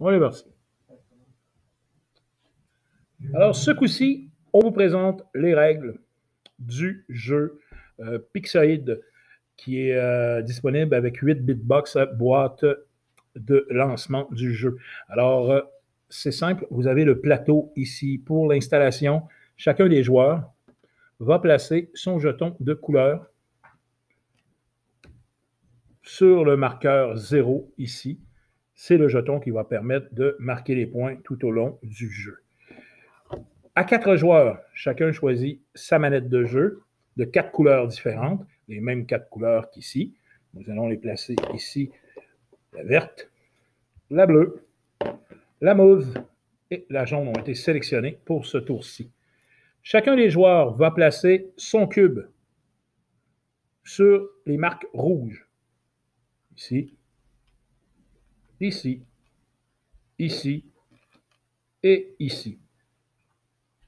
On est parti. Alors, ce coup-ci, on vous présente les règles du jeu Pixoid qui est disponible avec 8 bitbox boîte de lancement du jeu. Alors, c'est simple, vous avez le plateau ici pour l'installation. Chacun des joueurs va placer son jeton de couleur sur le marqueur 0 ici. C'est le jeton qui va permettre de marquer les points tout au long du jeu. À 4 joueurs, chacun choisit sa manette de jeu de 4 couleurs différentes, les mêmes 4 couleurs qu'ici. Nous allons les placer ici, la verte, la bleue, la mauve et la jaune ont été sélectionnés pour ce tour-ci. Chacun des joueurs va placer son cube sur les marques rouges. Ici, ici, ici et ici.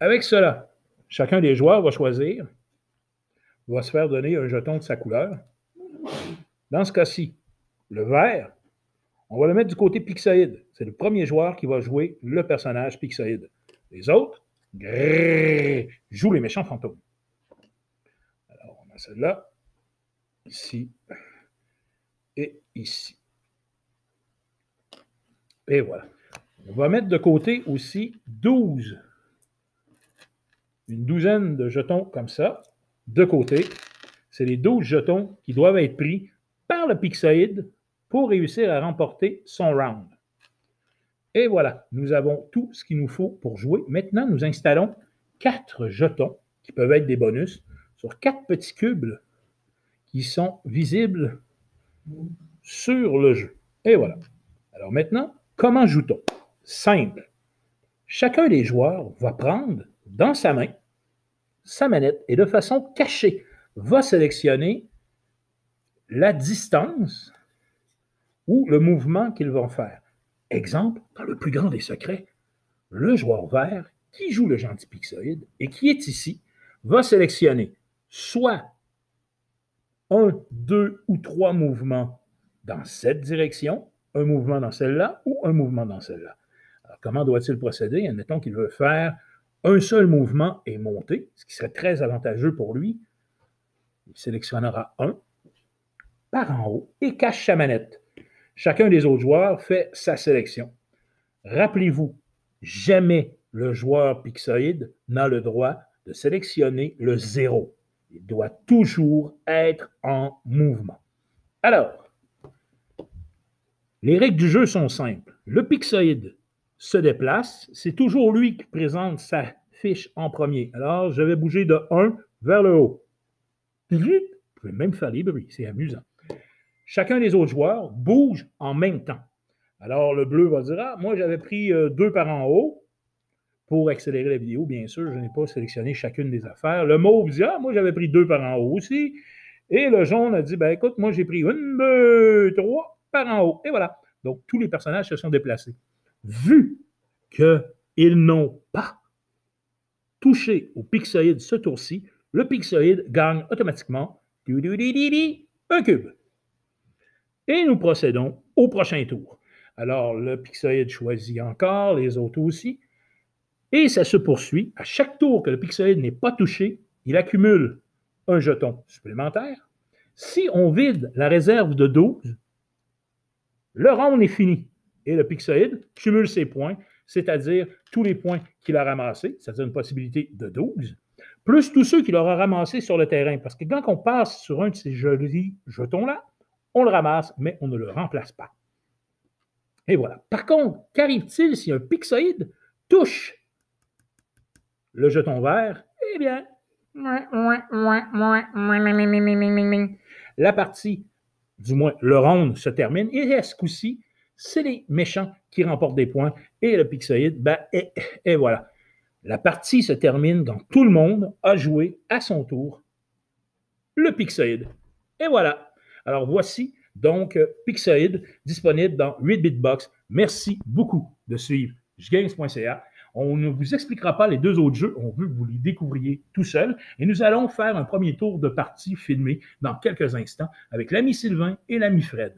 Avec cela, chacun des joueurs va choisir, va se faire donner un jeton de sa couleur. Dans ce cas-ci, le vert, on va le mettre du côté Pixoid. C'est le premier joueur qui va jouer le personnage Pixoid. Les autres, jouent les méchants fantômes. Alors, on a celle-là, ici et ici. Et voilà. On va mettre de côté aussi 12. Une douzaine de jetons comme ça, de côté. C'est les 12 jetons qui doivent être pris par le Pixoid pour réussir à remporter son round. Et voilà, nous avons tout ce qu'il nous faut pour jouer. Maintenant, nous installons 4 jetons qui peuvent être des bonus sur 4 petits cubes qui sont visibles sur le jeu. Et voilà. Alors maintenant, comment joue-t-on? Simple. Chacun des joueurs va prendre dans sa main sa manette et de façon cachée va sélectionner la distance ou le mouvement qu'ils vont faire. Exemple, dans le plus grand des secrets, le joueur vert qui joue le gentil Pixoid et qui est ici va sélectionner soit 1, 2 ou 3 mouvements dans cette direction, un mouvement dans celle-là ou un mouvement dans celle-là. Alors, comment doit-il procéder? Admettons qu'il veut faire un seul mouvement et monter, ce qui serait très avantageux pour lui. Il sélectionnera un par en haut et cache sa manette. Chacun des autres joueurs fait sa sélection. Rappelez-vous, jamais le joueur Pixoid n'a le droit de sélectionner le 0. Il doit toujours être en mouvement. Alors, les règles du jeu sont simples. Le Pixoid se déplace. C'est toujours lui qui présente sa fiche en premier. Alors, je vais bouger de 1 vers le haut. Vous pouvez même faire des bruits, c'est amusant. Chacun des autres joueurs bouge en même temps. Alors, le bleu va dire, ah, moi, j'avais pris 2 par en haut pour accélérer la vidéo. Bien sûr, je n'ai pas sélectionné chacune des affaires. Le mauve dit, ah, moi, j'avais pris 2 par en haut aussi. Et le jaune a dit, ben écoute, moi, j'ai pris 1, 2, 3 par en haut. Et voilà. Donc, tous les personnages se sont déplacés. Vu qu'ils n'ont pas touché au Pixoid ce tour-ci, le Pixoid gagne automatiquement un cube. Et nous procédons au prochain tour. Alors, le Pixoid choisit encore, les autres aussi. Et ça se poursuit. À chaque tour que le Pixoid n'est pas touché, il accumule un jeton supplémentaire. Si on vide la réserve de 12, le round est fini. Et le Pixoid cumule ses points, c'est-à-dire tous les points qu'il a ramassés, c'est-à-dire une possibilité de 12, plus tous ceux qu'il aura ramassés sur le terrain. Parce que quand on passe sur un de ces jolis jetons-là, on le ramasse, mais on ne le remplace pas. Et voilà. Par contre, qu'arrive-t-il si un Pixoid touche le jeton vert? Eh bien, la partie, du moins le round, se termine. Et à ce coup-ci, c'est les méchants qui remportent des points. Et le Pixoid, ben, et voilà. La partie se termine quand tout le monde a joué à son tour le Pixoid. Et voilà. Alors voici donc Pixoid disponible dans 8 bitbox. Merci beaucoup de suivre jgames.ca. On ne vous expliquera pas les 2 autres jeux, on veut que vous les découvriez tout seul. Et nous allons faire un premier tour de partie filmé dans quelques instants avec l'ami Sylvain et l'ami Fred.